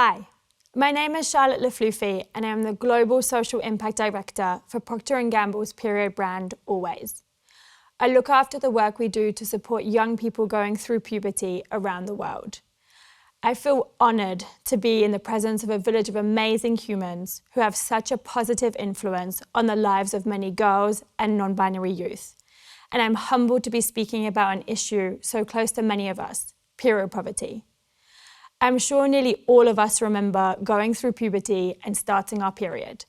Hi, my name is Charlotte Flufy and I am the Global Social Impact Director for Procter Gamble's period brand Always. I look after the work we do to support young people going through puberty around the world. I feel honoured to be in the presence of a village of amazing humans who have such a positive influence on the lives of many girls and non-binary youth. And I'm humbled to be speaking about an issue so close to many of us, period poverty. I'm sure nearly all of us remember going through puberty and starting our period.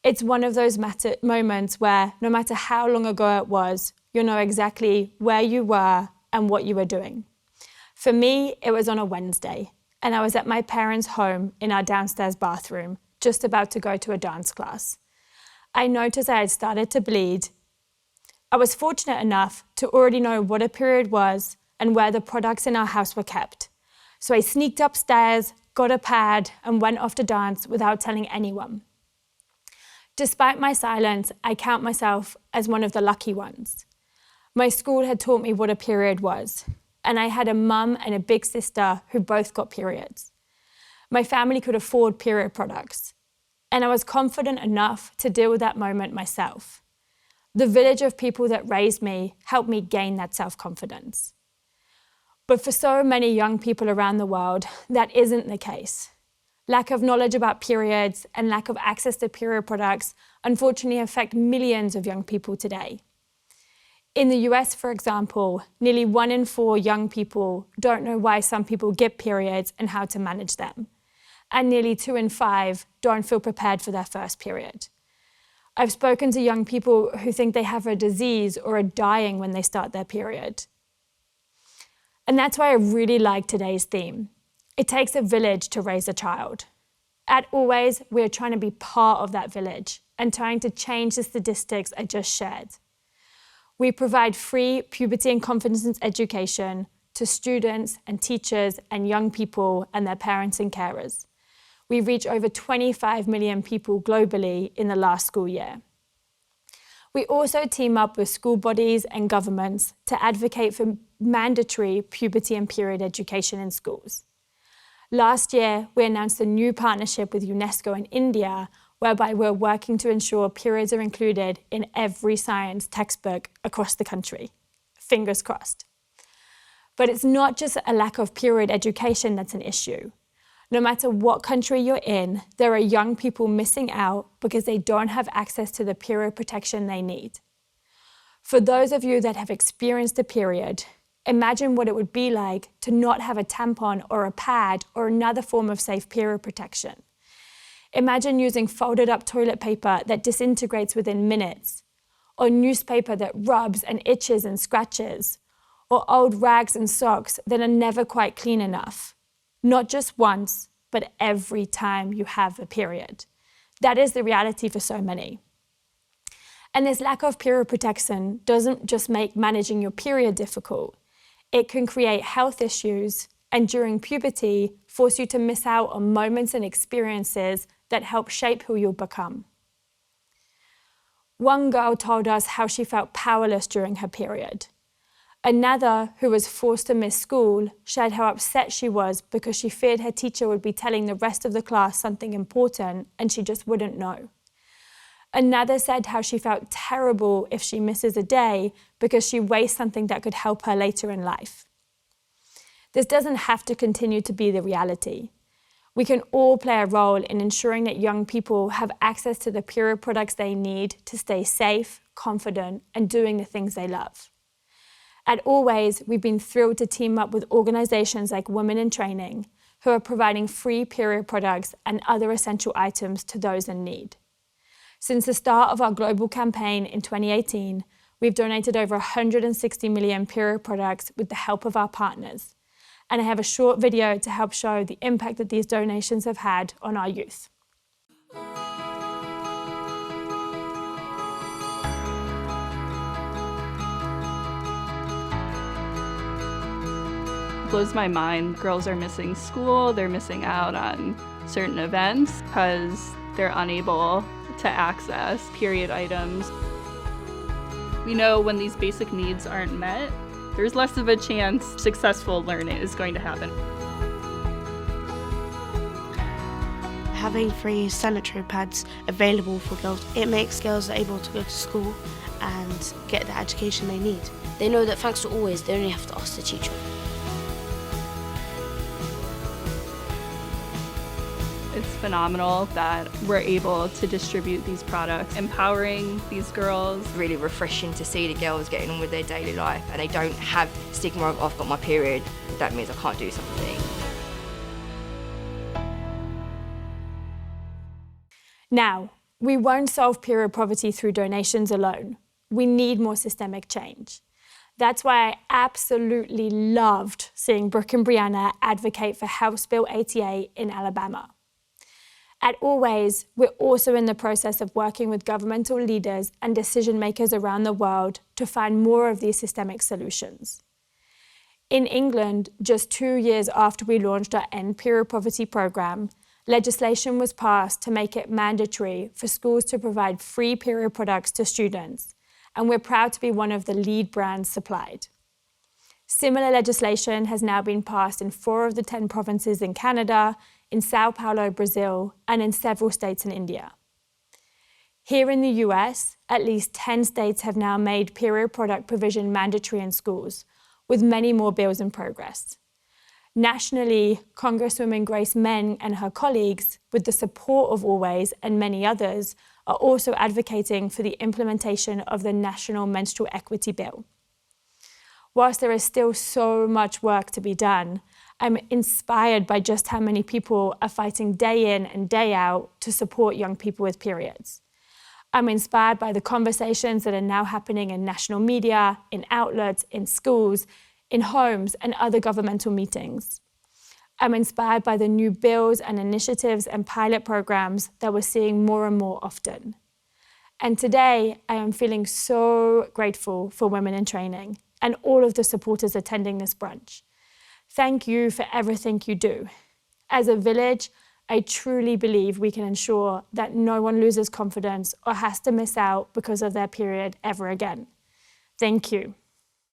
It's one of those moments where, no matter how long ago it was, you'll know exactly where you were and what you were doing. For me, it was on a Wednesday, and I was at my parents' home in our downstairs bathroom, just about to go to a dance class. I noticed I had started to bleed. I was fortunate enough to already know what a period was and where the products in our house were kept. So I sneaked upstairs, got a pad, and went off to dance without telling anyone. Despite my silence, I count myself as one of the lucky ones. My school had taught me what a period was, and I had a mum and a big sister who both got periods. My family could afford period products, and I was confident enough to deal with that moment myself. The village of people that raised me helped me gain that self-confidence. But for so many young people around the world, that isn't the case. Lack of knowledge about periods and lack of access to period products unfortunately affect millions of young people today. In the US, for example, nearly 1 in 4 young people don't know why some people get periods and how to manage them. And nearly 2 in 5 don't feel prepared for their first period. I've spoken to young people who think they have a disease or are dying when they start their period. And that's why I really like today's theme. It takes a village to raise a child. At Always, we're trying to be part of that village and trying to change the statistics I just shared. We provide free puberty and confidence education to students and teachers and young people and their parents and carers. We reach over 25 million people globally in the last school year. We also team up with school bodies and governments to advocate for mandatory puberty and period education in schools. Last year, we announced a new partnership with UNESCO in India, whereby we're working to ensure periods are included in every science textbook across the country. Fingers crossed. But it's not just a lack of period education that's an issue. No matter what country you're in, there are young people missing out because they don't have access to the period protection they need. For those of you that have experienced a period, imagine what it would be like to not have a tampon or a pad or another form of safe period protection. Imagine using folded up toilet paper that disintegrates within minutes, or newspaper that rubs and itches and scratches, or old rags and socks that are never quite clean enough. Not just once, but every time you have a period. That is the reality for so many. And this lack of period protection doesn't just make managing your period difficult. It can create health issues and during puberty, force you to miss out on moments and experiences that help shape who you'll become. One girl told us how she felt powerless during her period. Another, who was forced to miss school, shared how upset she was because she feared her teacher would be telling the rest of the class something important and she just wouldn't know. Another said how she felt terrible if she misses a day because she wastes something that could help her later in life. This doesn't have to continue to be the reality. We can all play a role in ensuring that young people have access to the period products they need to stay safe, confident, and doing the things they love. At Always, we've been thrilled to team up with organizations like WomenInTraining, who are providing free period products and other essential items to those in need. Since the start of our global campaign in 2018, we've donated over 160 million period products with the help of our partners. And I have a short video to help show the impact that these donations have had on our youth. Blows my mind. Girls are missing school, they're missing out on certain events because they're unable to access period items. We know when these basic needs aren't met, there's less of a chance successful learning is going to happen. Having free sanitary pads available for girls, it makes girls able to go to school and get the education they need. They know that thanks to Always, they only have to ask the teacher. It's phenomenal that we're able to distribute these products, empowering these girls. Really refreshing to see the girls getting on with their daily life and they don't have stigma of I've got my period, that means I can't do something. Now, we won't solve period poverty through donations alone. We need more systemic change. That's why I absolutely loved seeing Brooke and Brianna advocate for House Bill 88 in Alabama. At Always, we're also in the process of working with governmental leaders and decision makers around the world to find more of these systemic solutions. In England, just 2 years after we launched our End Period Poverty programme, legislation was passed to make it mandatory for schools to provide free period products to students, and we're proud to be one of the lead brands supplied. Similar legislation has now been passed in 4 of the 10 provinces in Canada, in Sao Paulo, Brazil, and in several states in India. Here in the US, at least 10 states have now made period product provision mandatory in schools, with many more bills in progress. Nationally, Congresswoman Grace Meng and her colleagues, with the support of Always and many others, are also advocating for the implementation of the National Menstrual Equity Bill. Whilst there is still so much work to be done, I'm inspired by just how many people are fighting day in and day out to support young people with periods. I'm inspired by the conversations that are now happening in national media, in outlets, in schools, in homes and other governmental meetings. I'm inspired by the new bills and initiatives and pilot programs that we're seeing more and more often. And today, I am feeling so grateful for Women in Training and all of the supporters attending this brunch. Thank you for everything you do. As a village, I truly believe we can ensure that no one loses confidence or has to miss out because of their period ever again. Thank you.